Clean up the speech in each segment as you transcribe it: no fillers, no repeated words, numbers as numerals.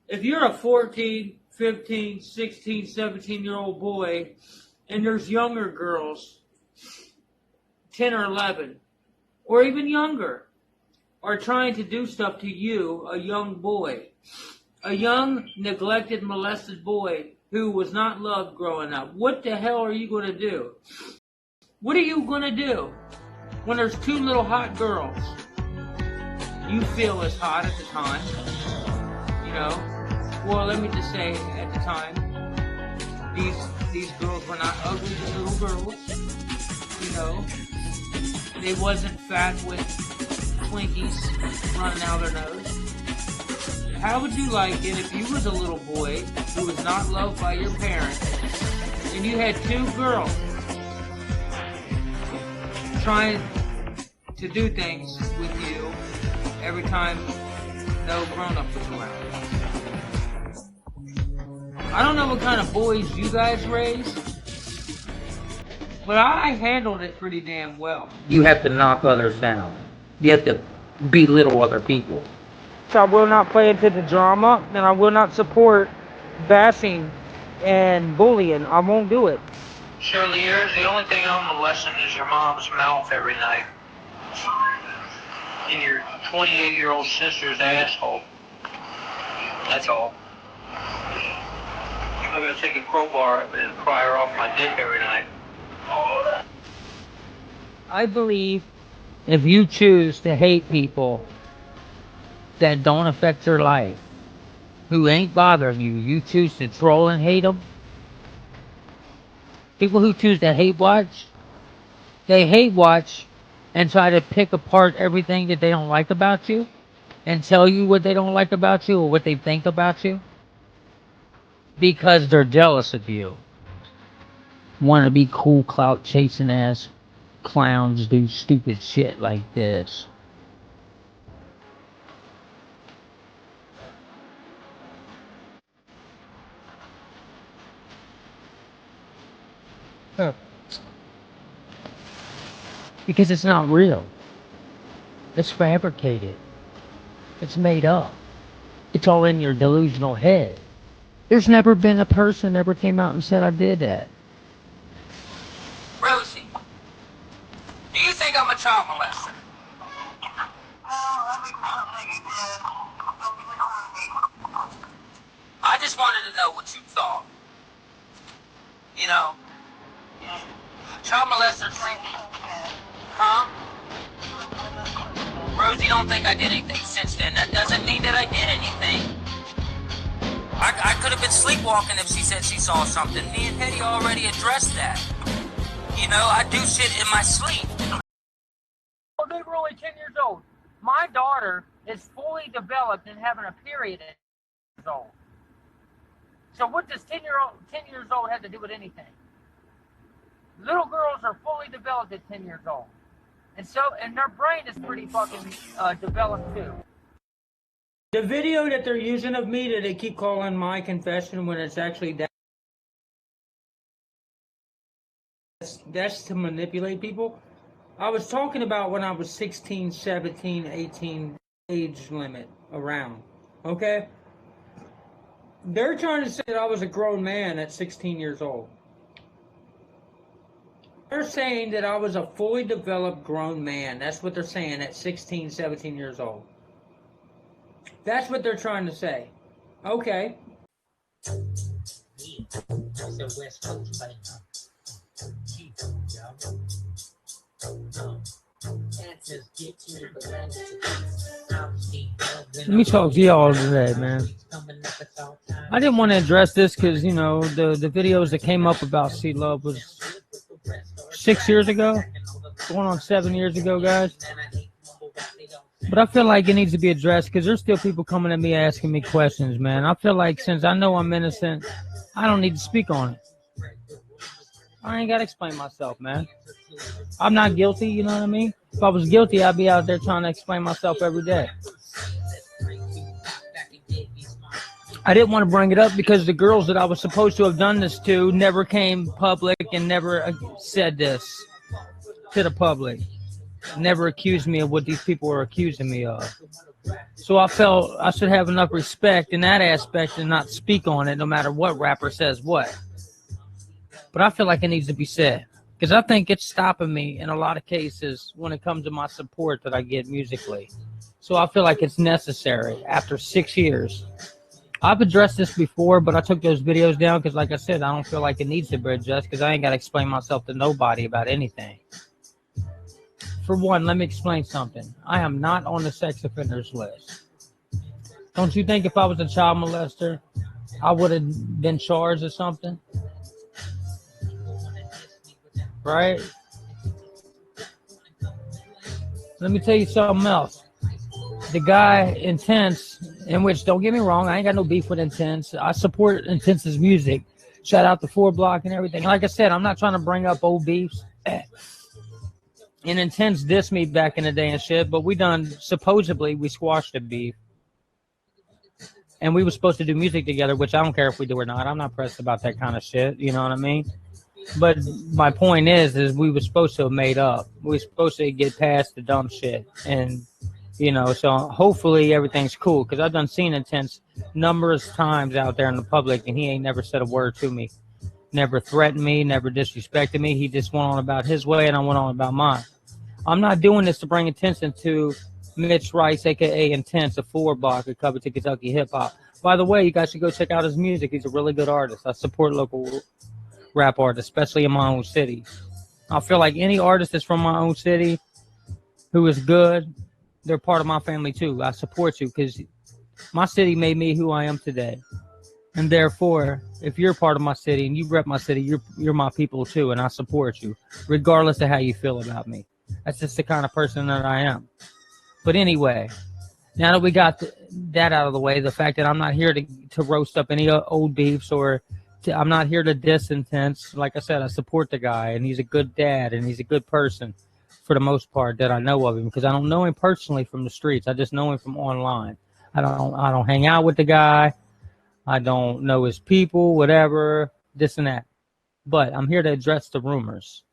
if you're a 14, 15, 16, 17-year-old boy, and there's younger girls, 10 or 11, or even younger, are trying to do stuff to you, a young boy, a young, neglected, molested boy who was not loved growing up, what the hell are you going to do? What are you going to do when there's two little hot girls you feel is hot at the time? You know, well, let me just say, at the time, these girls were not ugly little girls. You know, they wasn't fat with Twinkies running out their nose. How would you like it if you was a little boy who was not loved by your parents, and you had two girls trying to do things with you every time no grown-up was around? I don't know what kind of boys you guys raised, but I handled it pretty damn well. You have to knock others down. You have to belittle other people. So I will not play into the drama, and I will not support bashing and bullying. I won't do it. Shirley, the only thing I'm molesting is your mom's mouth every night. And your 28-year-old sister's asshole. That's all. I'm gonna take a crowbar and pry her off my dick every night. I believe if you choose to hate people that don't affect your life, who ain't bothering you, you choose to troll and hate them. People who choose to hate watch, they hate watch and try to pick apart everything that they don't like about you and tell you what they don't like about you or what they think about you because they're jealous of you. Want to be cool, clout chasing ass clowns do stupid shit like this. Because it's not real. It's fabricated. It's made up. It's all in your delusional head. There's never been a person that ever came out and said I did that. Rosie, do you think I'm a child molester? I just wanted to know what you thought. You know, child molesters think, huh? Rosie don't think I did anything since then. That doesn't mean that I did anything. I could have been sleepwalking if she said she saw something. Me and Hetty already addressed that. You know, I do shit in my sleep. Oh, they were only 10 years old. My daughter is fully developed and having a period at 10 years old. So what does 10 years old have to do with anything? Little girls are fully developed at 10 years old. And their brain is pretty fucking developed too. The video that they're using of me that they keep calling my confession when it's actually that's to manipulate people. I was talking about when I was 16, 17, 18 age limit around. Okay? They're trying to say that I was a grown man at 16 years old. They're saying that I was a fully developed grown man. That's what they're saying at 16, 17 years old. That's what they're trying to say. Okay. Let me talk to y'all today, man. I didn't want to address this because, you know, the videos that came up about C-Love was 6 years ago. Going on 7 years ago, guys. But I feel like it needs to be addressed because there's still people coming at me asking me questions, man. I feel like since I know I'm innocent, I don't need to speak on it. I ain't got to explain myself, man. I'm not guilty, you know what I mean? If I was guilty, I'd be out there trying to explain myself every day. I didn't want to bring it up because the girls that I was supposed to have done this to never came public and never said this to the public. never accused me of what these people were accusing me of. So I felt I should have enough respect in that aspect and not speak on it no matter what rapper says what. But I feel like it needs to be said because I think it's stopping me in a lot of cases when it comes to my support that I get musically. So I feel like it's necessary after 6 years. I've addressed this before, but I took those videos down because, like I said, I don't feel like it needs to be addressed because I ain't got to explain myself to nobody about anything. For one, let me explain something. I am not on the sex offenders list. Don't you think if I was a child molester, I would have been charged or something? Right? Let me tell you something else. The guy Intense, in which, don't get me wrong, I ain't got no beef with Intense. I support Intense's music. Shout out to 4 Block and everything. Like I said, I'm not trying to bring up old beefs. And Intense dissed me back in the day and shit, but supposedly we squashed the beef. And we were supposed to do music together, which I don't care if we do or not. I'm not pressed about that kind of shit. You know what I mean? But my point is we were supposed to have made up. We were supposed to get past the dumb shit. And, so hopefully everything's cool. Because I've seen Intense numerous times out there in the public, and he ain't never said a word to me. Never threatened me, never disrespected me. He just went on about his way, and I went on about mine. I'm not doing this to bring attention to Mitch Rice, a.k.a. Intense, a 4 Block, a cover to Kentucky hip-hop. By the way, you guys should go check out his music. He's a really good artist. I support local rap artists, especially in my own city. I feel like any artist that's from my own city who is good, they're part of my family too. I support you because my city made me who I am today. And therefore, if you're part of my city and you rep my city, you're my people too, and I support you, regardless of how you feel about me. That's just the kind of person that I am. But anyway, now that we got that out of the way, the fact that I'm not here to roast up any old beefs I'm not here to diss Intense. Like I said, I support the guy, and he's a good dad, and he's a good person for the most part that I know of him because I don't know him personally from the streets. I just know him from online. I don't hang out with the guy. I don't know his people, whatever, this and that. But I'm here to address the rumors.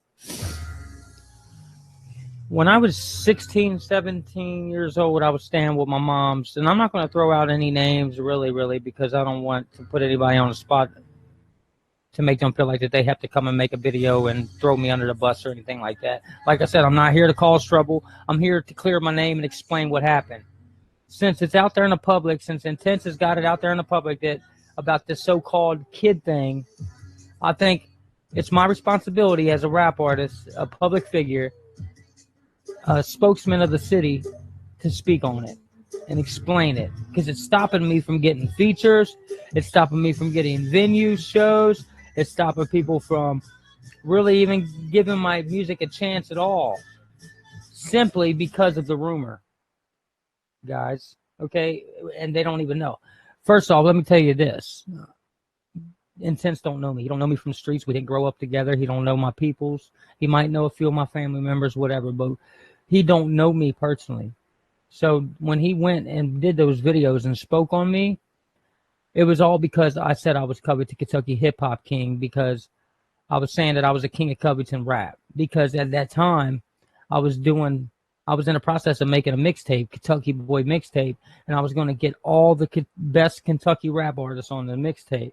When I was 16, 17 years old, I was staying with my mom's. And I'm not going to throw out any names, really, because I don't want to put anybody on the spot to make them feel like that they have to come and make a video and throw me under the bus or anything like that. Like I said, I'm not here to cause trouble. I'm here to clear my name and explain what happened. Since it's out there in the public, since Intense has got it out there in the public that about this so-called kid thing, I think it's my responsibility as a rap artist, a public figure, a spokesman of the city, to speak on it and explain it. Because it's stopping me from getting features. It's stopping me from getting venues, shows. It's stopping people from really even giving my music a chance at all. Simply because of the rumor. Guys, okay? And they don't even know. First off, let me tell you this. Intense don't know me. He don't know me from the streets. We didn't grow up together. He don't know my peoples. He might know a few of my family members, whatever, but he don't know me personally. So when he went and did those videos and spoke on me, it was all because I said I was covered to Kentucky hip-hop king, because I was saying that I was a king of Covington rap. Because at that time, I was in the process of making a mixtape, Kentucky Boy mixtape, and I was going to get all the best Kentucky rap artists on the mixtape.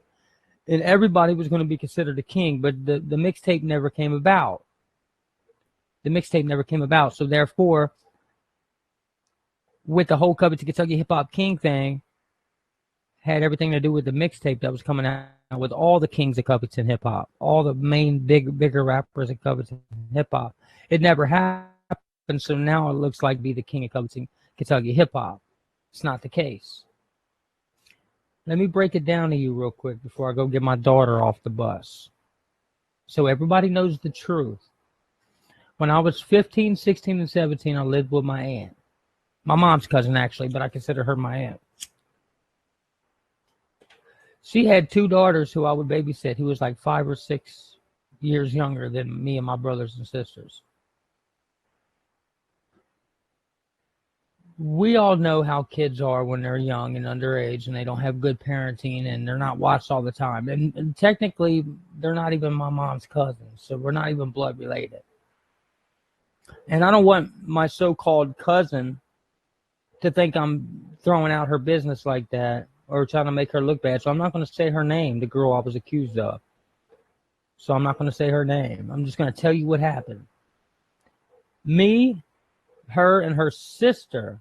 And everybody was going to be considered a king, but the mixtape never came about. So therefore, with the whole Cover to Kentucky Hip Hop King thing, had everything to do with the mixtape that was coming out with all the kings of Covington hip hop, all the main bigger rappers of Covington hip hop. It never happened, so now it looks like be the king of Covington Kentucky hip hop. It's not the case. Let me break it down to you real quick before I go get my daughter off the bus, so everybody knows the truth. When I was 15, 16, and 17, I lived with my aunt. My mom's cousin, actually, but I consider her my aunt. She had 2 daughters who I would babysit, who was like 5 or 6 years younger than me and my brothers and sisters. We all know how kids are when they're young and underage and they don't have good parenting and they're not watched all the time. And technically, they're not even my mom's cousins, so we're not even blood related. And I don't want my so-called cousin to think I'm throwing out her business like that or trying to make her look bad. So I'm not going to say her name, the girl I was accused of. So I'm not going to say her name. I'm just going to tell you what happened. Me, her, and her sister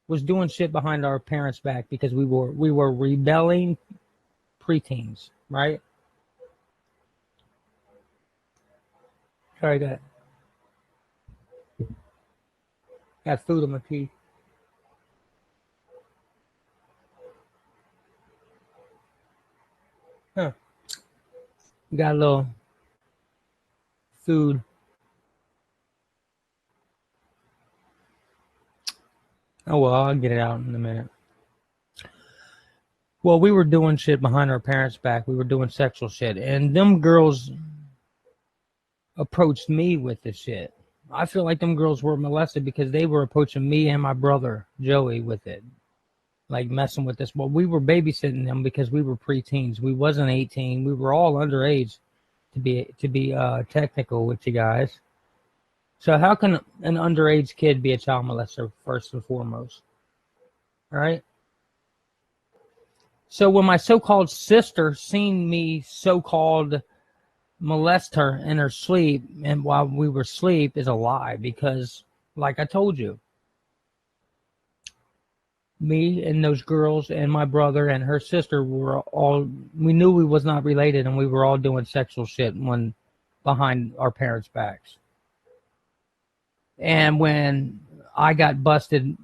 was doing shit behind our parents' back because we were rebelling preteens, right? Sorry, got food on my teeth. Huh. Got a little food. Oh well, I'll get it out in a minute. Well, we were doing shit behind our parents' back. We were doing sexual shit, and them girls approached me with this shit. I feel like them girls were molested because they were approaching me and my brother Joey with it, like messing with this. Well, we were babysitting them because we were preteens. We wasn't 18. We were all underage, to be technical with you guys. So how can an underage kid be a child molester first and foremost? All right. So when my so-called sister seen me so-called molest her in her sleep and while we were asleep is a lie because, like I told you, me and those girls and my brother and her sister were all, we knew we was not related and we were all doing sexual shit when behind our parents' backs. And when I got busted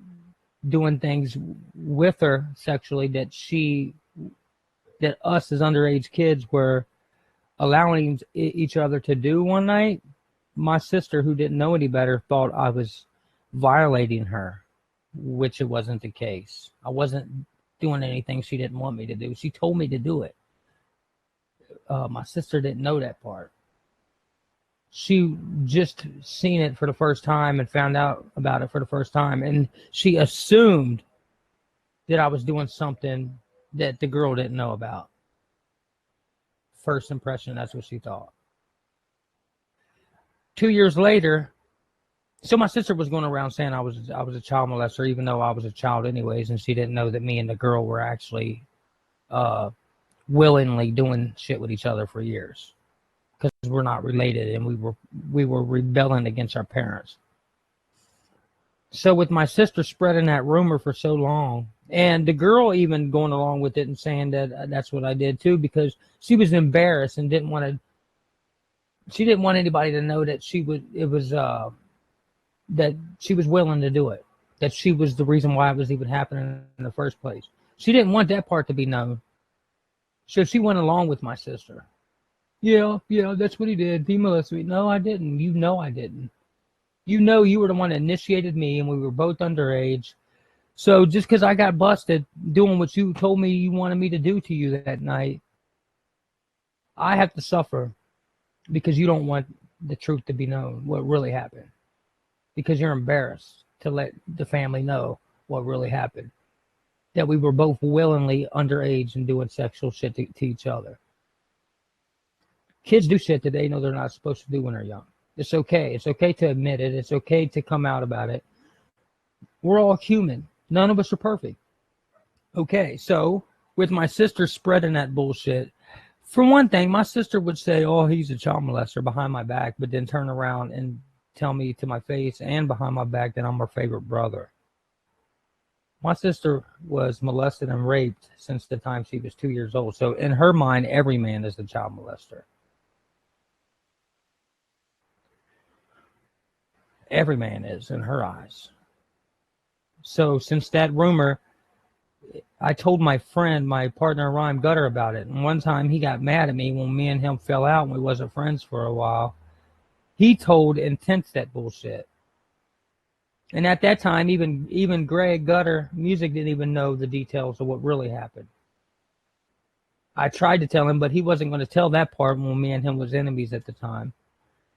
doing things with her sexually that us as underage kids were allowing each other to do one night, my sister, who didn't know any better, thought I was violating her, which it wasn't the case. I wasn't doing anything she didn't want me to do. She told me to do it. My sister didn't know that part. She just seen it for the first time and found out about it for the first time. And she assumed that I was doing something that the girl didn't know about. First impression, that's what she thought. 2 years later, so my sister was going around saying I was a child molester, even though I was a child anyways, and she didn't know that me and the girl were actually willingly doing shit with each other for years. Because we're not related and we were rebelling against our parents. So with my sister spreading that rumor for so long, and the girl even going along with it and saying that that's what I did too, because she was embarrassed and didn't want anybody to know that that she was willing to do it, that she was the reason why it was even happening in the first place. She didn't want that part to be known. So she went along with my sister. Yeah, that's what he did. He molested me. No, I didn't. You know I didn't. You know you were the one that initiated me, and we were both underage. So just because I got busted doing what you told me you wanted me to do to you that night, I have to suffer because you don't want the truth to be known, what really happened. Because you're embarrassed to let the family know what really happened. That we were both willingly underage and doing sexual shit to each other. Kids do shit that they know they're not supposed to do when they're young. It's okay. It's okay to admit it. It's okay to come out about it. We're all human. None of us are perfect. Okay, so with my sister spreading that bullshit, for one thing, my sister would say, oh, he's a child molester behind my back, but then turn around and tell me to my face and behind my back that I'm her favorite brother. My sister was molested and raped since the time she was 2 years old. So in her mind, every man is a child molester. Every man is in her eyes. So since that rumor, I told my friend, my partner in rhyme, Gutter, about it. And one time he got mad at me when me and him fell out and we wasn't friends for a while. He told Intense that bullshit. And at that time, even Greg Gutter Music didn't even know the details of what really happened. I tried to tell him, but he wasn't going to tell that part when me and him was enemies at the time.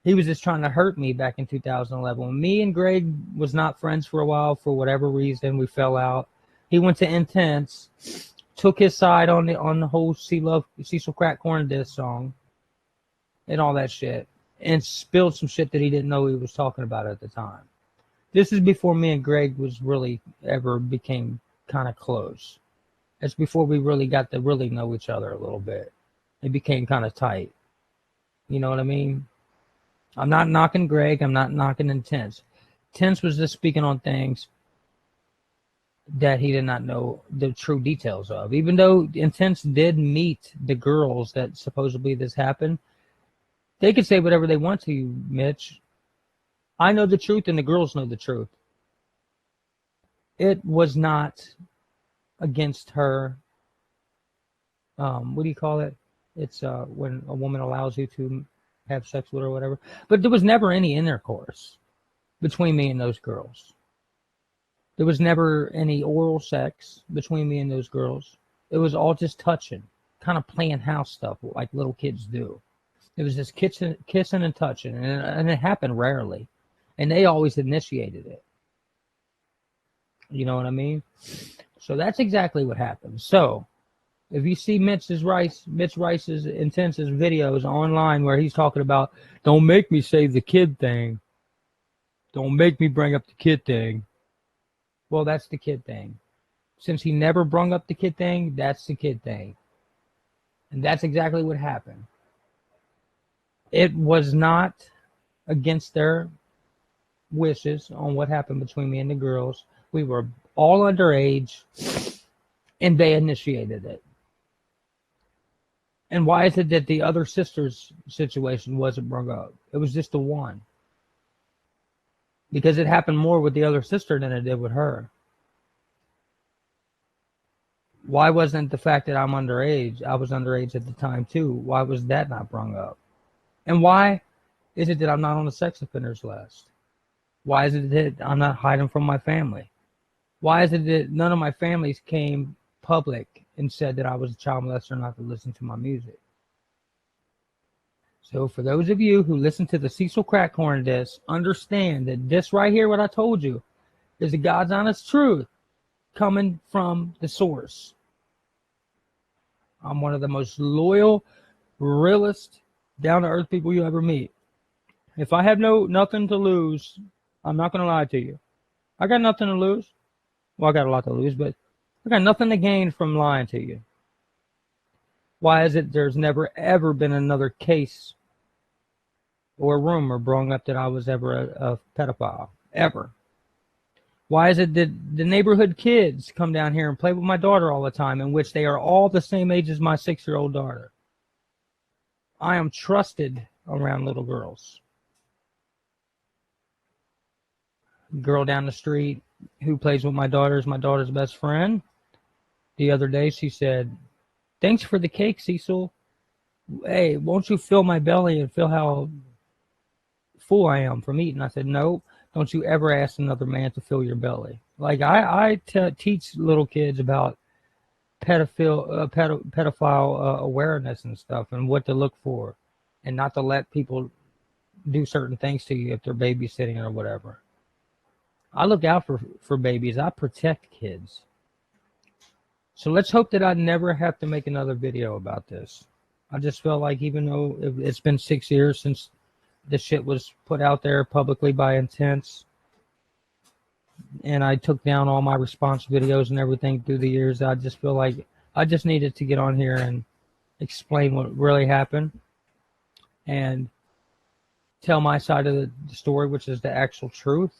He was just trying to hurt me back in 2011. When me and Greg was not friends for a while, for whatever reason, we fell out. He went to Intense, took his side on the whole Cecil Crack Corn diss song and all that shit. and spilled some shit that he didn't know he was talking about at the time. This is before me and Greg was really ever became kind of close. It's before we really got to really know each other a little bit. It became kind of tight. You know what I mean? I'm not knocking Greg. I'm not knocking Intense. Intense was just speaking on things that he did not know the true details of. Even though Intense did meet the girls that supposedly this happened, they could say whatever they want to you, Mitch. I know the truth and the girls know the truth. It was not against her. What do you call it? It's when a woman allows you to have sex with her or whatever. But there was never any intercourse between me and those girls. There was never any oral sex between me and those girls. It was all just touching, kind of playing house stuff like little kids do. It was just kissing and touching, and it happened rarely. And they always initiated it. You know what I mean? So that's exactly what happened. So if you see Mitch Rice's Intense's videos online where he's talking about, don't make me say the kid thing. Don't make me bring up the kid thing. Well, that's the kid thing. Since he never brung up the kid thing, that's the kid thing. And that's exactly what happened. It was not against their wishes on what happened between me and the girls. We were all underage, and they initiated it. And why is it that the other sister's situation wasn't brought up? It was just the one. Because it happened more with the other sister than it did with her. Why wasn't the fact that I'm underage, I was underage at the time too, why was that not brought up? And why is it that I'm not on the sex offenders list? Why is it that I'm not hiding from my family? Why is it that none of my families came public and said that I was a child molester not to listen to my music? So for those of you who listen to the Cecil Crack Corn disc, understand that this right here, what I told you, is the God's honest truth coming from the source. I'm one of the most loyal, realist, down-to-earth people you ever meet. If I have nothing to lose, I'm not going to lie to you. I got nothing to lose. Well, I got a lot to lose, but I got nothing to gain from lying to you. Why is it there's never, ever been another case or rumor brought up that I was ever a pedophile? Ever. Why is it that the neighborhood kids come down here and play with my daughter all the time, in which they are all the same age as my 6-year-old daughter? I am trusted around little girls. Girl down the street who plays with my daughter is my daughter's best friend. The other day she said, "Thanks for the cake, Cecil. Hey, won't you fill my belly and feel how full I am from eating?" I said, "No, don't you ever ask another man to fill your belly." Like I teach little kids about pedophile awareness and stuff, and what to look for, and not to let people do certain things to you if they're babysitting or whatever. I look out for babies. I protect kids. So let's hope that I never have to make another video about this. I just felt like, even though it's been 6 years since this shit was put out there publicly by Intense, and I took down all my response videos and everything through the years, I just feel like I just needed to get on here and explain what really happened and tell my side of the story, which is the actual truth.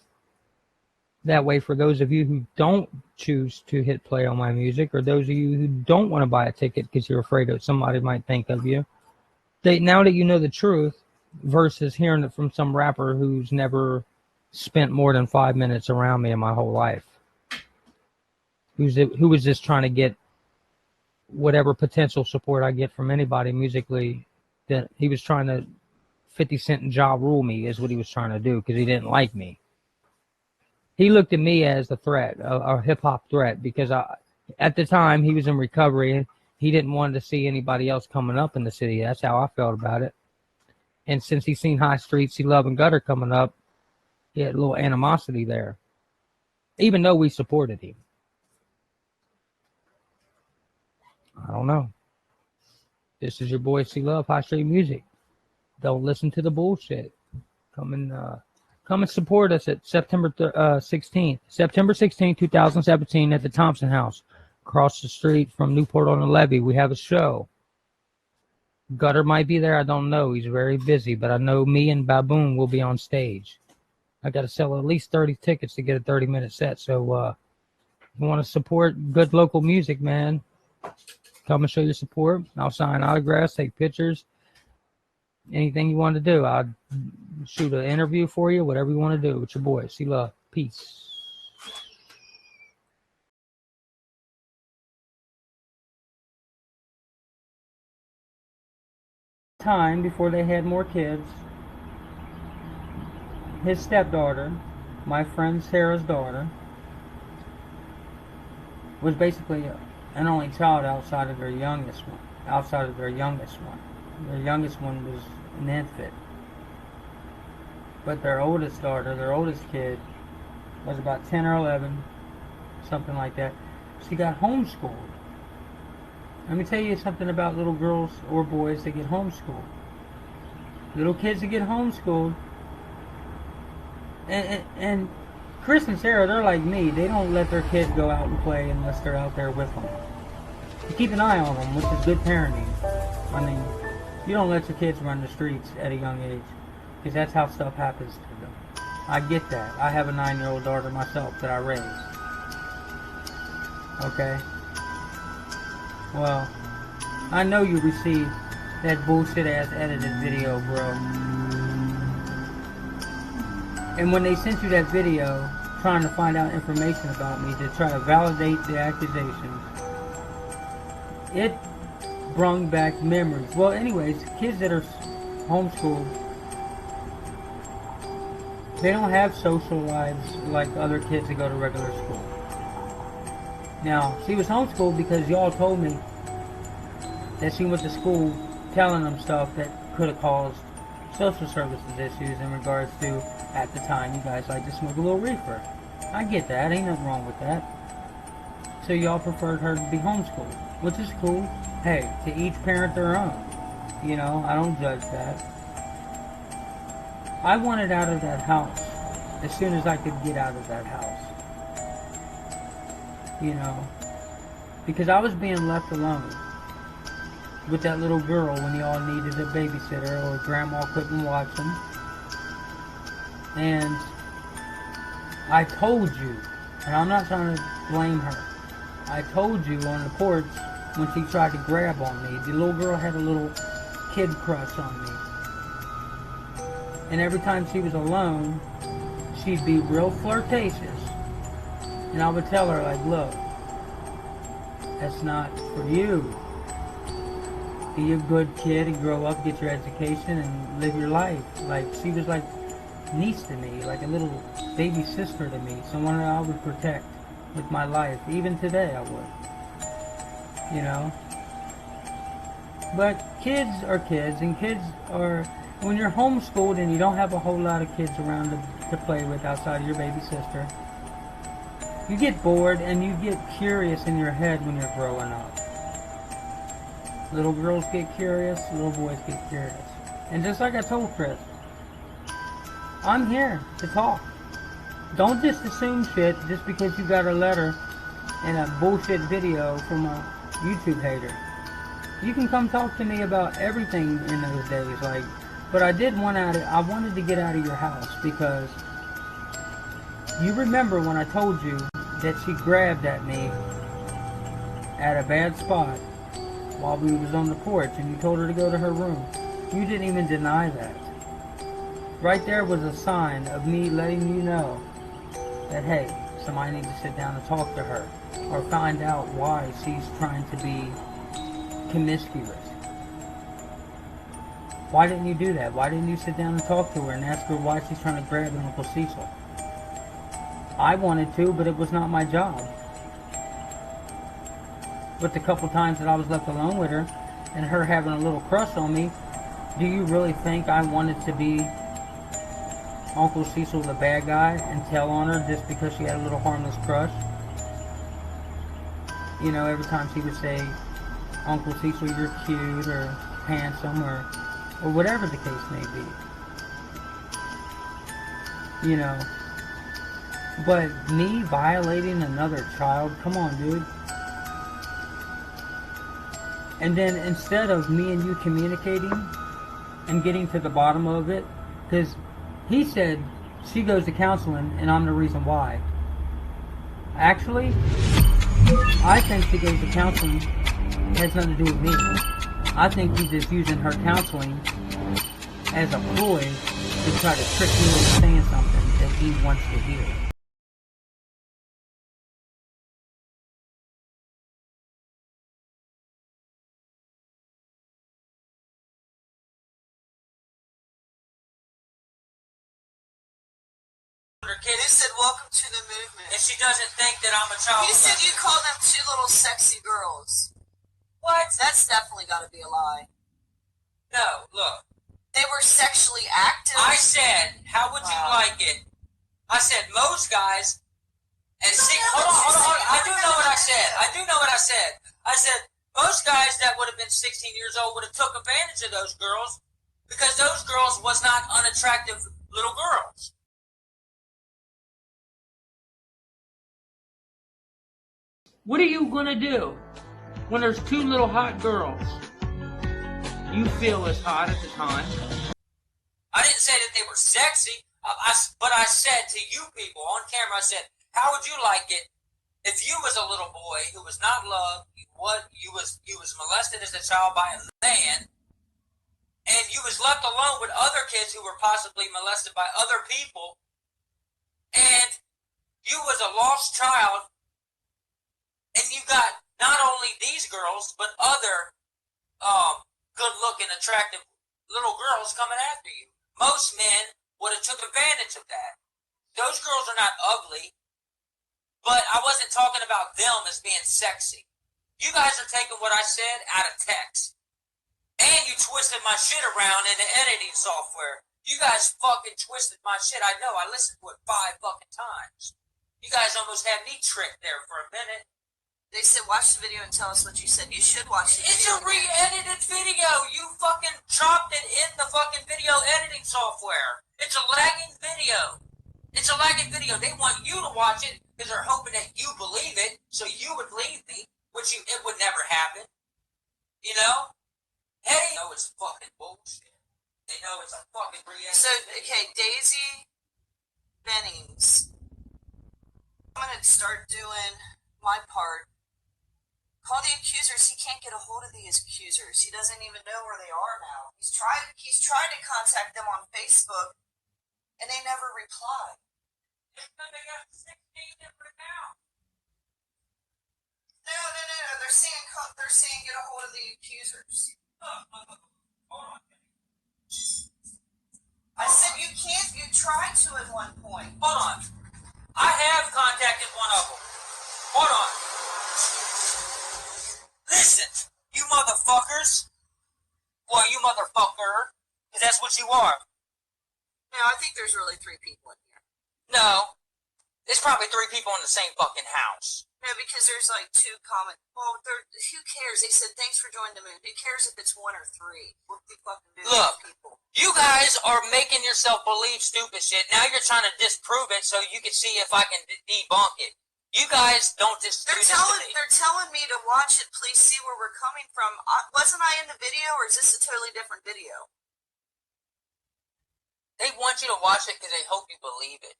That way, for those of you who don't choose to hit play on my music, or those of you who don't want to buy a ticket because you're afraid that somebody might think of you, now that you know the truth, versus hearing it from some rapper who's never spent more than 5 minutes around me in my whole life, who was just trying to get whatever potential support I get from anybody musically, that he was trying to 50 Cent and Ja Rule me is what he was trying to do, because he didn't like me. He looked at me as a threat, a hip-hop threat, because at the time he was in recovery. He didn't want to see anybody else coming up in the city. That's how I felt about it. And since he's seen Highstreet, See Love, and Gutter coming up, he had a little animosity there, even though we supported him. I don't know. This is your boy, See Love, Highstreet Music. Don't listen to the bullshit. Come and support us at September 16th, 2017 at the Thompson House, across the street from Newport on the Levee. We have a show. Gutter might be there. I don't know. He's very busy, but I know me and Baboon will be on stage. I got to sell at least 30 tickets to get a 30-minute set. So if you want to support good local music, man, come and show your support. I'll sign autographs, take pictures, anything you want to do. I'll shoot an interview for you, whatever you want to do. It's your boy. See love. Peace. Time before they had more kids, his stepdaughter, my friend Sarah's daughter, was basically an only child outside of their youngest one. Their youngest one was an infant. But their oldest daughter, their oldest kid, was about 10 or 11, something like that. She got homeschooled. Let me tell you something about little girls or boys that get homeschooled. Little kids that get homeschooled, and Chris and Sarah, they're like me. They don't let their kids go out and play unless they're out there with them. You keep an eye on them, which is good parenting. I mean, you don't let your kids run the streets at a young age, because that's how stuff happens to them. I get that. I have a 9-year-old daughter myself that I raised. Okay? Well, I know you received that bullshit-ass edited video, bro. And when they sent you that video, trying to find out information about me to try to validate the accusations, it brung back memories. Well, anyways, kids that are homeschooled, they don't have social lives like other kids that go to regular school. Now, she was homeschooled because y'all told me that she went to school telling them stuff that could have caused social services issues in regards to, at the time, you guys like to smoke a little reefer. I get that. Ain't nothing wrong with that. So y'all preferred her to be homeschooled, which is cool. Hey, to each parent their own. You know, I don't judge that. I wanted out of that house as soon as I could get out of that house. You know, because I was being left alone with that little girl when y'all needed a babysitter or grandma couldn't watch them. And I told you, and I'm not trying to blame her, I told you on the porch when she tried to grab on me, the little girl had a little kid crush on me. And every time she was alone, she'd be real flirtatious. And I would tell her, like, look, that's not for you. Be a good kid and grow up, get your education, and live your life. Like, she was like niece to me, like a little baby sister to me, someone that I would protect with my life. Even today I would. You know? But kids are kids, and kids are, when you're homeschooled and you don't have a whole lot of kids around to play with outside of your baby sister, you get bored and you get curious in your head when you're growing up. Little girls get curious, little boys get curious. And just like I told Chris, I'm here to talk. Don't just assume shit just because you got a letter and a bullshit video from a YouTube hater. You can come talk to me about everything in those days, like, but I wanted to get out of your house because you remember when I told you that she grabbed at me at a bad spot while we was on the porch and you told her to go to her room. You didn't even deny that. Right there was a sign of me letting you know that, hey, somebody needs to sit down and talk to her or find out why she's trying to be promiscuous. Why didn't you do that? Why didn't you sit down and talk to her and ask her why she's trying to grab Uncle Cecil? I wanted to, but it was not my job. But the couple times that I was left alone with her and her having a little crush on me, do you really think I wanted to be Uncle Cecil the bad guy and tell on her just because she had a little harmless crush? You know, every time she would say, Uncle Cecil, you're cute or handsome or or whatever the case may be. You know, but me violating another child, come on, dude. And then instead of me and you communicating and getting to the bottom of it, because he said she goes to counseling and I'm the reason why. Actually, I think she goes to counseling has nothing to do with me. I think he's just using her counseling as a ploy to try to trick me into saying something that he wants to hear. Kid, He said, welcome to the movement. and she doesn't think that I'm a child. He said you called them two little sexy girls. What? That's definitely got to be a lie. No, look. They were sexually active. I said, how would you like it? I said, most guys, and see, hold on. I do know what I said. I said, most guys that would have been 16 years old would have took advantage of those girls because those girls was not unattractive little girls. What are you gonna do when there's two little hot girls you feel as hot at the time? I didn't say that they were sexy, but I said to you people on camera, I said, how would you like it if you was a little boy who was not loved, you was molested as a child by a man, and you was left alone with other kids who were possibly molested by other people, and you was a lost child, and you got not only these girls, but other good-looking, attractive little girls coming after you. Most men would have took advantage of that. Those girls are not ugly, but I wasn't talking about them as being sexy. You guys are taking what I said out of text. And you twisted my shit around in the editing software. You guys fucking twisted my shit. I know. I listened to it 5 fucking times. You guys almost had me tricked there for a minute. They said, watch the video and tell us what you said. You should watch the video. It's a re-edited video. You fucking chopped it in the fucking video editing software. It's a lagging video. They want you to watch it because they're hoping that you believe it, so you would believe me, it would never happen. You know? Hey, they know it's fucking bullshit. They know it's a fucking re-edited So, video. okay, Daisy Bennings. I'm going to start doing my part. Call the accusers. He can't get a hold of the accusers. He doesn't even know where they are now. He's tried to contact them on Facebook, and they never reply. They got 16 different accounts. No. They're saying get a hold of the accusers. Hold on. I said you can't. You tried to at one point. Hold on. I have contacted one of them. Hold on. Listen, you motherfuckers. Well, you motherfucker. Because that's what you are. No, I think there's really 3 people in here. No. There's probably 3 people in the same fucking house. No, because there's like 2 common. Well, who cares? They said thanks for joining the moon. Who cares if it's 1 or 3? What the fucking do Look, these people? you guys are making yourself believe stupid shit. Now you're trying to disprove it so you can see if I can debunk it. You guys don't just do this to me. They're telling me to watch it. Please see where we're coming from. Wasn't I in the video, or is this a totally different video? They want you to watch it because they hope you believe it.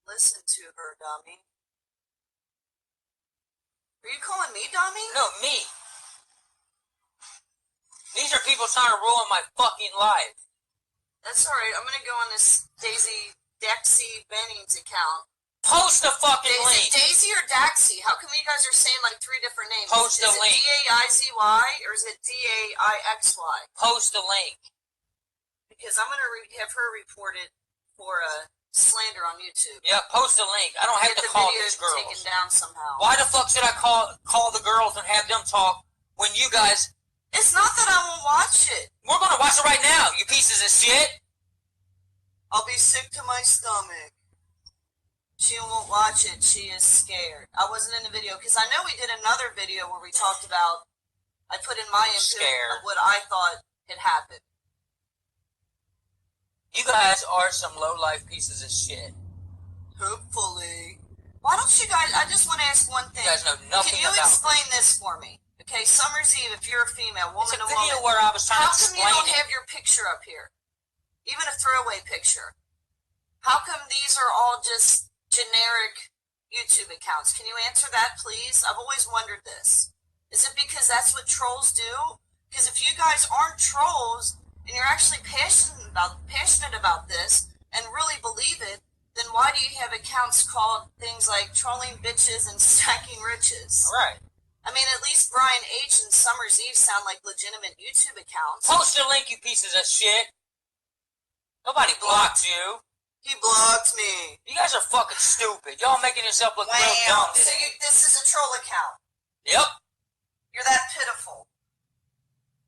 Listen to her, dummy. Are you calling me dummy? No, me. These are people trying to ruin my fucking life. That's alright. I'm gonna go on this Dexy Bennings account. Post the fucking Is link. it Daisy or Daxy? How come you guys are saying like 3 different names? Post the link. Is it D-A-I-Z-Y or is it D-A-I-X-Y? Post the link. Because I'm gonna have her reported for slander on YouTube. Yeah, post the link. I don't have Get to the call video these girls. taken down somehow. Why the fuck should I call the girls and have them talk when you guys... It's not that I won't watch it. We're gonna watch it right now, you pieces of shit. I'll be sick to my stomach. She won't watch it. She is scared. I wasn't in the video because I know we did another video where we talked about, I put in my input Scared. of what I thought had happened. You guys are some low-life pieces of shit. Hopefully. Why don't you guys, I just want to ask one thing. You guys know nothing Can you about explain this for me? Okay, Summer's Eve, if you're a female, woman It's a to video woman, where I was trying how to come you explain don't it. have your picture up here? Even a throwaway picture. How come these are all just generic YouTube accounts? Can you answer that, please? I've always wondered this. Is it because that's what trolls do? Because if you guys aren't trolls and you're actually passionate about this and really believe it, then why do you have accounts called things like trolling bitches and stacking riches? All right. I mean, at least Brian H. and Summer's Eve sound like legitimate YouTube accounts. Post a link, you pieces of shit. Nobody blocked you. He blocked me. You guys are fucking stupid. Y'all making yourself look real dumb So today. this is a troll account. Yep. You're that pitiful.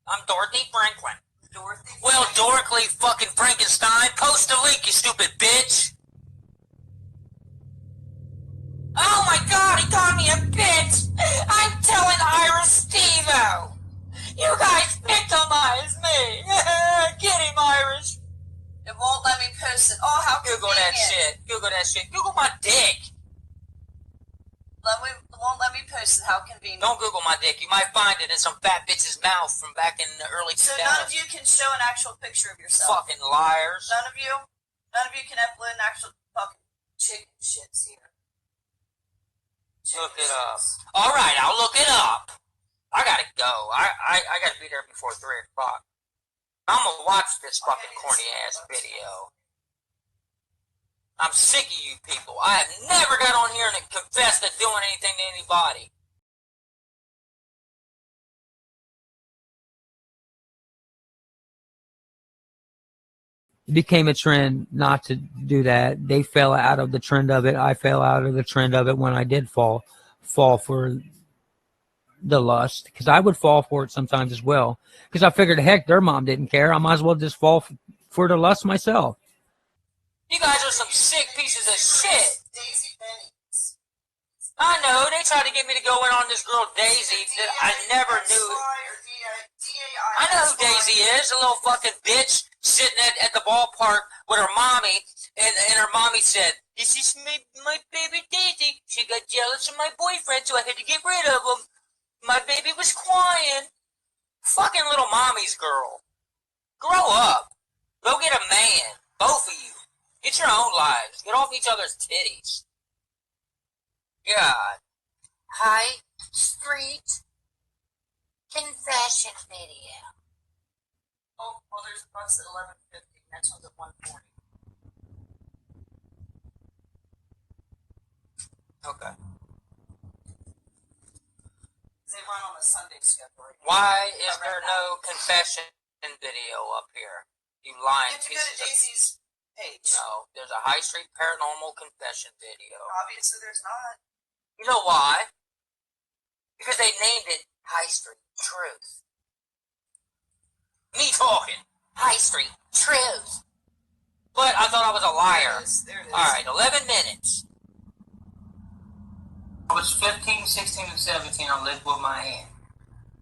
I'm Dorothy Franklin. Dorothy. Well, Dorothy fucking Frankenstein, post a link, you stupid bitch. Oh my god, he called me a bitch. I'm telling Iris Stevo. You guys victimized me. Get him, Iris. It won't let me post it. Oh, how Google convenient. that shit. Google that shit. Google my dick. Won't let me post it. How convenient. Don't Google my dick. You might find it in some fat bitch's mouth from back in the early 2000s. So none of you can show an actual picture of yourself. Fucking liars. None of you can upload an actual fucking chicken shits here. Look it up. All right, I'll look it up. I gotta go. I gotta be there before 3 o'clock. I'm gonna watch this fucking corny ass video. I'm sick of you people. I have never got on here and confessed to doing anything to anybody. It became a trend not to do that. They fell out of the trend of it. I fell out of the trend of it when I did fall for the lust, because I would fall for it sometimes as well, because I figured, heck, their mom didn't care. I might as well just fall for the lust myself. You guys are some sick pieces of shit. Daisy Benny's. I know, they tried to get me to go in on this girl Daisy that I never knew. I know who Daisy is, a little fucking bitch sitting at the ballpark with her mommy, and her mommy said, "This is my baby Daisy. She got jealous of my boyfriend, so I had to get rid of him. My baby was crying." Fucking little mommy's girl. Grow up. Go get a man. Both of you. Get your own lives. Get off each other's titties. God. Highstreet confession video. Oh, well, there's a bus at 11:50. Next one's at 1:40. Okay. They run on a Sunday schedule. Right? Why is there no confession video up here? You lying You have to go to pieces of... Daisy's page. No, there's a Highstreet paranormal confession video. Obviously, there's not. You know why? Because they named it Highstreet Truth. Me talking. Highstreet Truth. But I thought I was a liar. There it is. Alright, 11 minutes. I was 15, 16, and 17. I lived with my aunt.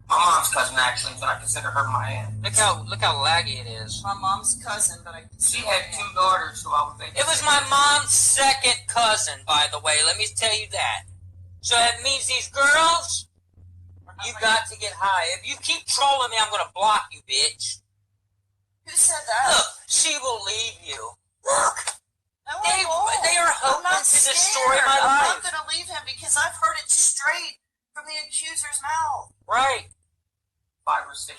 My mom's cousin, actually, but I consider her my aunt. Look how laggy it is. My mom's cousin, but I can She see had 2 daughters who I would babysit. It was my mom's second cousin, by the way. Let me tell you that. So that means these girls, you got to get high. If you keep trolling me, I'm going to block you, bitch. Who said that? Look, she will leave you. Look, No, I won't. they are I'm hoping not to scared. destroy my I'm life. not going to leave him because I've heard it straight from the accuser's mouth. Right. 5 or 6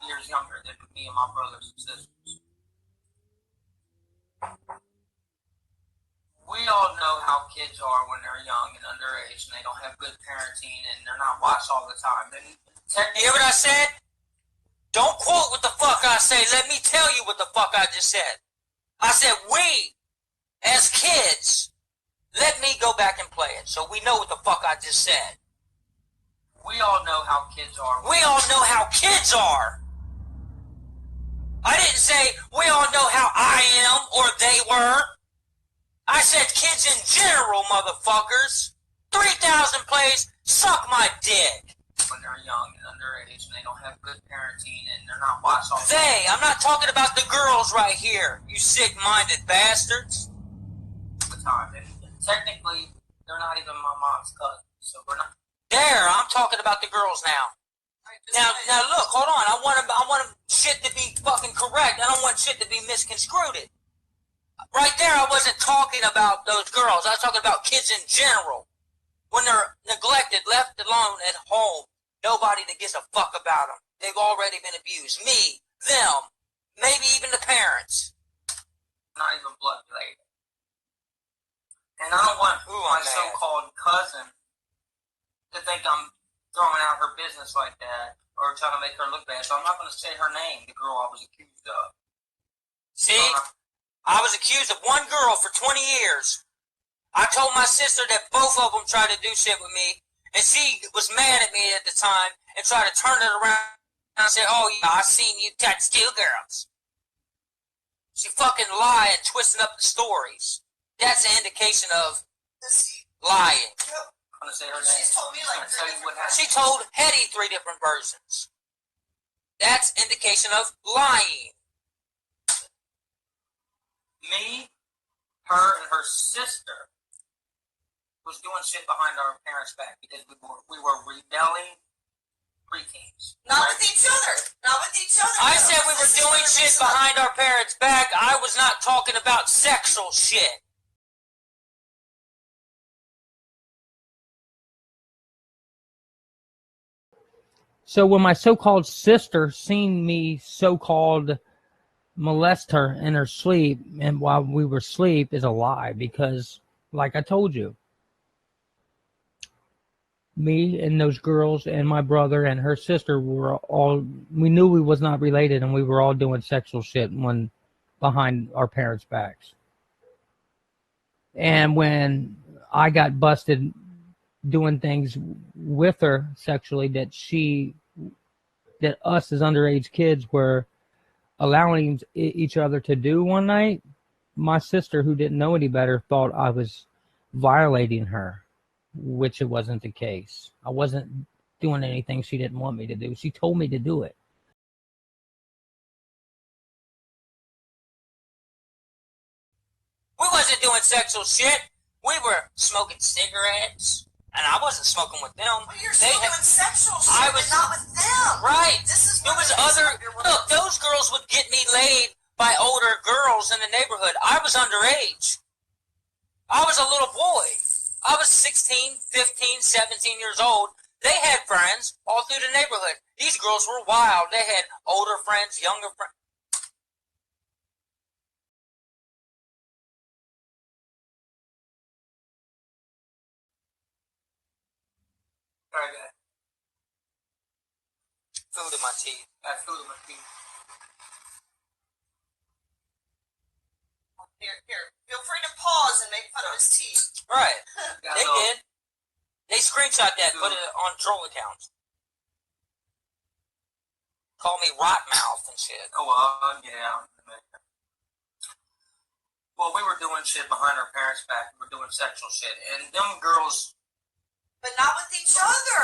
years younger than me and my brothers and sisters. We all know how kids are when they're young and underage and they don't have good parenting and they're not watched all the time. You hear what I said? Don't quote what the fuck I say. Let me tell you what the fuck I just said. I said we, as kids, let me go back and play it so we know what the fuck I just said. We all know how kids are. We all know how kids are. I didn't say we all know how I am or they were. I said kids in general, motherfuckers. 3,000 plays, suck my dick. when they're young and underage and they don't have good parenting and they're not watched all the They, I'm not talking about the girls right here, you sick-minded bastards. time. And technically, they're not even my mom's cousins, so we're not. There, I'm talking about the girls now. Now look, hold on. I want shit to be fucking correct. I don't want shit to be misconstrued. Right there, I wasn't talking about those girls. I was talking about kids in general. When they're neglected, left alone at home, nobody that gives a fuck about them. They've already been abused. Me, them, maybe even the parents. Not even blood related. And I don't want my so-called cousin to think I'm throwing out her business like that or trying to make her look bad. So I'm not going to say her name, the girl I was accused of. See? I was accused of one girl for 20 years. I told my sister that both of them tried to do shit with me, and she was mad at me at the time and tried to turn it around and say, oh, yeah, I seen you touch two girls. She fucking lied and twisting up the stories. That's an indication of lying. I'm going to say her name. She's told me like She told Hetty 3 different versions. That's indication of lying. Me, her, and her sister was doing shit behind our parents' back because we were rebelling preteens. Not with each other. Not with each other. I said we were doing shit behind our parents' back. I was not talking about sexual shit. So when my so-called sister seen me so-called molest her in her sleep and while we were asleep is a lie, because like I told you, me and those girls and my brother and her sister were all, we knew we was not related, and we were all doing sexual shit when behind our parents' backs. And when I got busted doing things with her sexually that us as underage kids were allowing each other to do one night, my sister, who didn't know any better, thought I was violating her, which it wasn't the case. I wasn't doing anything she didn't want me to do. She told me to do it. We wasn't doing sexual shit. We were smoking cigarettes, and I wasn't smoking with them. Well, you're still doing sexual shit, but not with them. Right. This is There was other. Look, those girls would get me laid by older girls in the neighborhood. I was underage. I was a little boy. I was 16, 15, 17 years old. They had friends all through the neighborhood. These girls were wild. They had older friends, younger friends. Very good. Food in my teeth. Got food in my teeth. Here. Feel free to pause and make fun of his teeth. Right. They did. They screenshot that, put it on troll accounts. Call me Rotmouth and shit. Oh, well, yeah. Well, we were doing shit behind our parents' back. We were doing sexual shit. And them girls... But not with each other.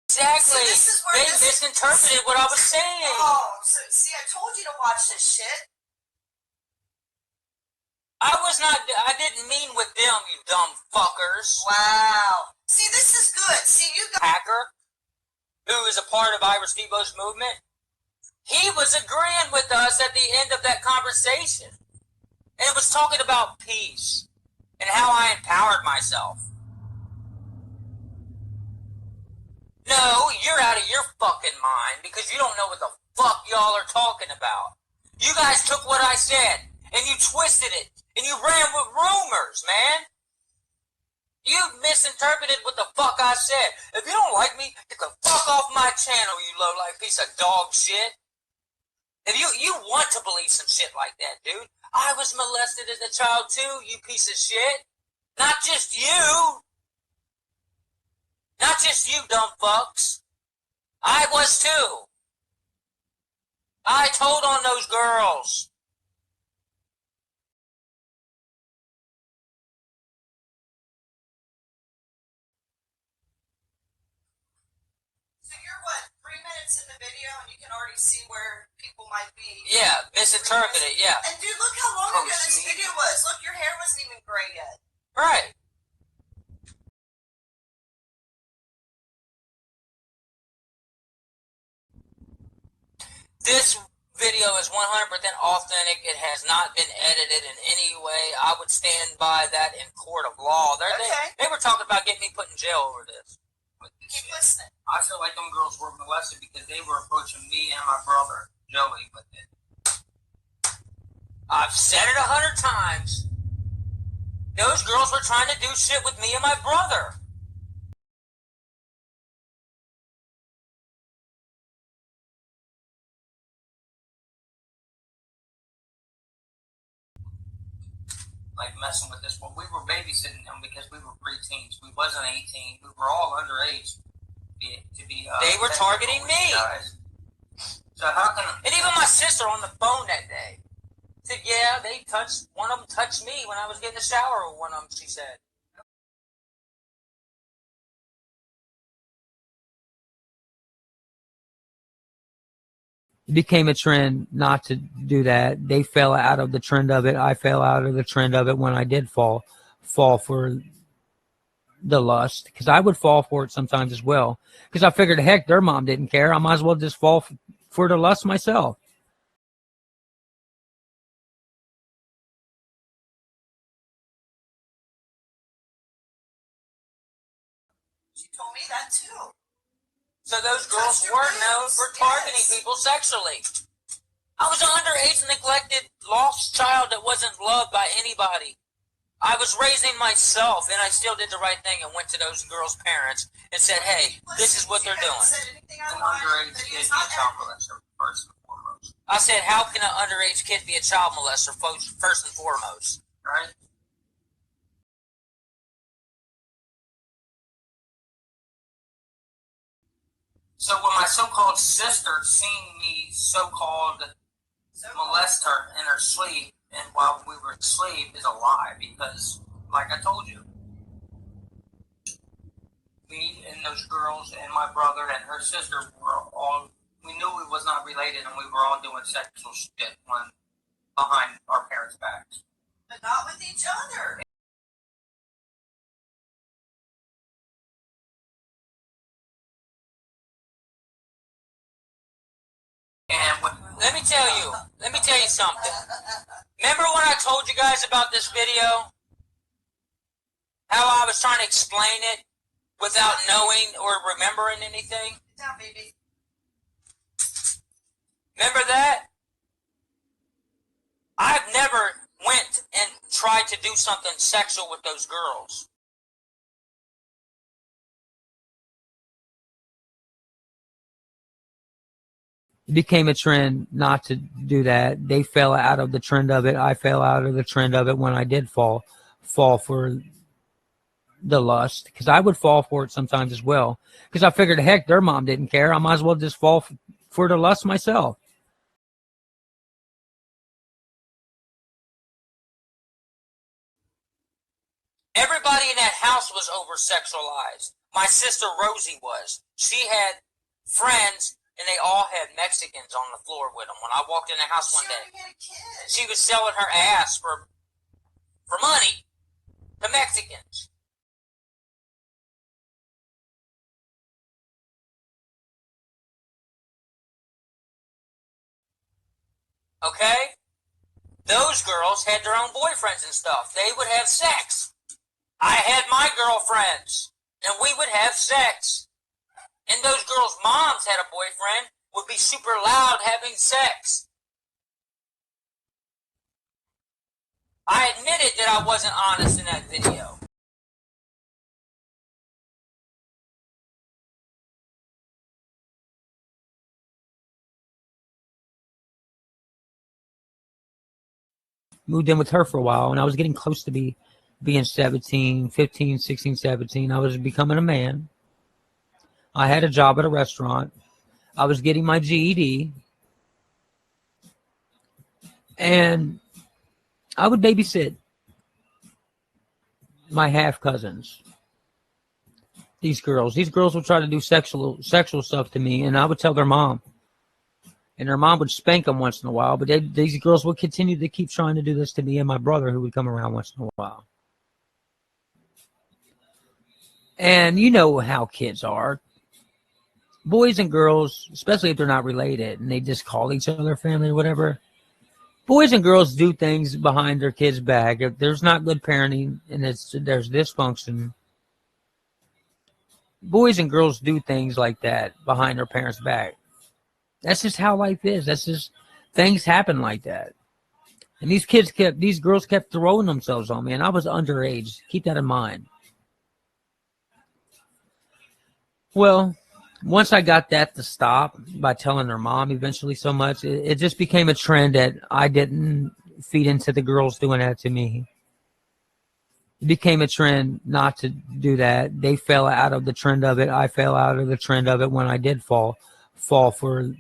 Exactly. See, they misinterpreted what I was saying. Oh, so see, I told you to watch this shit. I didn't mean with them, you dumb fuckers. Wow. See, this is good. See, you got... Hacker, who is a part of Ira Stevo's movement, he was agreeing with us at the end of that conversation. And it was talking about peace and how I empowered myself. No, you're out of your fucking mind because you don't know what the fuck y'all are talking about. You guys took what I said and you twisted it and you ran with rumors, man. You misinterpreted what the fuck I said. If you don't like me, get the fuck off my channel, you low-life piece of dog shit. If you want to believe some shit like that, dude. I was molested as a child too, you piece of shit. Not just you. Not just you, dumb fucks. I was too. I told on those girls. comments in the video, and you can already see where people might be. Yeah, misinterpret it, yeah. And dude, look how long ago this video was. Look, your hair wasn't even gray yet. Right. This video is 100% authentic. It has not been edited in any way. I would stand by that in court of law. They were talking about getting me put in jail over this. Keep listening. I feel like them girls were molested because they were approaching me and my brother, Joey, with it. I've said it 100 times. Those girls were trying to do shit with me and my brother. Like messing with us. Well, we were babysitting them because we were preteens. We wasn't 18. We were all underage. They were targeting me. Guys. So how can? And even my sister on the phone that day said, "Yeah, one of them touched me when I was getting a shower with one of them." She said. It became a trend not to do that. They fell out of the trend of it. I fell out of the trend of it when I did fall for the lust, because I would fall for it sometimes as well, because I figured, heck, their mom didn't care. I might as well just fall for the lust myself. She told me that too. So those girls were known for targeting people sexually. I was an underage, neglected, lost child that wasn't loved by anybody. I was raising myself, and I still did the right thing and went to those girls' parents and said, "Hey, this is what they're doing." An underage kid be a child molester first and foremost. I said, how can an underage kid be a child molester first and foremost? Right? So when my so-called sister seen me so-called molest her in her sleep, and while we were asleep, is a lie, because, like I told you, me and those girls and my brother and her sister we knew we was not related, and we were all doing sexual shit behind our parents' backs. But not with each other. And Let me tell you something. Remember when I told you guys about this video? How I was trying to explain it without knowing or remembering anything? Sit down, baby. Remember that? I've never went and tried to do something sexual with those girls. It became a trend not to do that. They fell out of the trend of it. I fell out of the trend of it when I did fall for the lust, because I would fall for it sometimes as well, because I figured, heck, their mom didn't care. I might as well just fall for the lust myself. Everybody in that house was over-sexualized. My sister Rosie was. She had friends, and they all had Mexicans on the floor with them. When I walked in the house one day, she was selling her ass for money to Mexicans. Okay? Those girls had their own boyfriends and stuff. They would have sex. I had my girlfriends, and we would have sex. And those girls' moms had a boyfriend, would be super loud having sex. I admitted that I wasn't honest in that video. Moved in with her for a while, and I was getting close to being 17, 15, 16, 17. I was becoming a man. I had a job at a restaurant. I was getting my GED. And I would babysit my half cousins. These girls would try to do sexual stuff to me, and I would tell their mom. And their mom would spank them once in a while, but these girls would continue to keep trying to do this to me and my brother, who would come around once in a while. And you know how kids are. Boys and girls, especially if they're not related and they just call each other family or whatever, boys and girls do things behind their kids' back. If there's not good parenting and there's dysfunction, boys and girls do things like that behind their parents' back. That's just how life is. That's just, things happen like that. And these girls kept throwing themselves on me, and I was underage. Keep that in mind. Well, once I got that to stop by telling their mom eventually so much, it just became a trend that I didn't feed into the girls doing that to me. It became a trend not to do that. They fell out of the trend of it. I fell out of the trend of it when I did fall for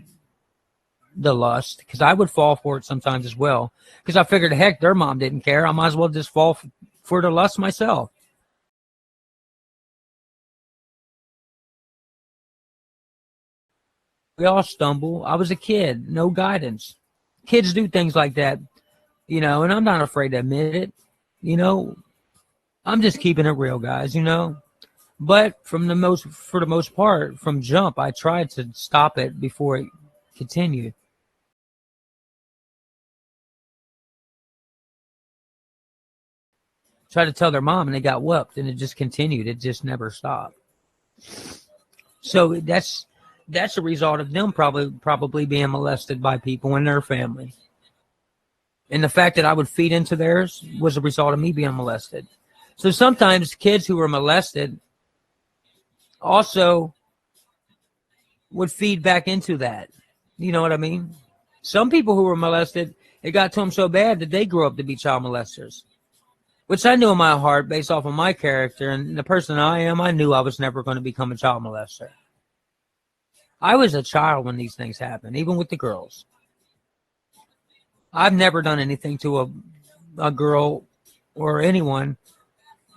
the lust, because I would fall for it sometimes as well, because I figured, heck, their mom didn't care. I might as well just fall for the lust myself. We all stumble. I was a kid, no guidance. Kids do things like that, and I'm not afraid to admit it. I'm just keeping it real, guys, But for the most part, from jump, I tried to stop it before it continued. Tried to tell their mom, and they got whooped, and it just continued. It just never stopped. So that's a result of them probably being molested by people in their family. And the fact that I would feed into theirs was a result of me being molested. So sometimes kids who were molested also would feed back into that. You know what I mean? Some people who were molested, it got to them so bad that they grew up to be child molesters. Which I knew in my heart, based off of my character and the person I am, I knew I was never going to become a child molester. I was a child when these things happened, even with the girls. I've never done anything to a girl or anyone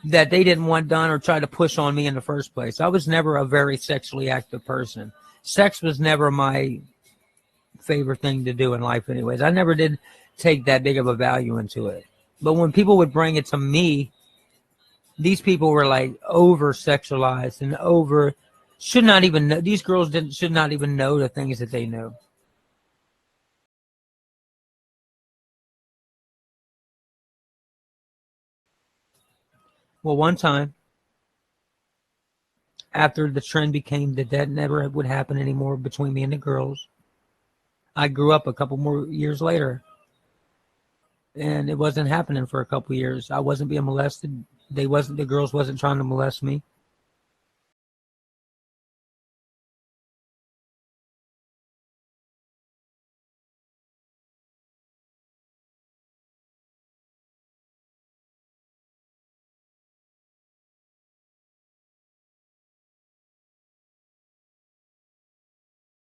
that they didn't want done or try to push on me in the first place. I was never a very sexually active person. Sex was never my favorite thing to do in life anyways. I never did take that big of a value into it. But when people would bring it to me, these people were like over sexualized and should not even know. These girls should not even know the things that they knew. Well, one time, after the trend became that never would happen anymore between me and the girls, I grew up a couple more years later. And it wasn't happening for a couple years. I wasn't being molested. The girls wasn't trying to molest me.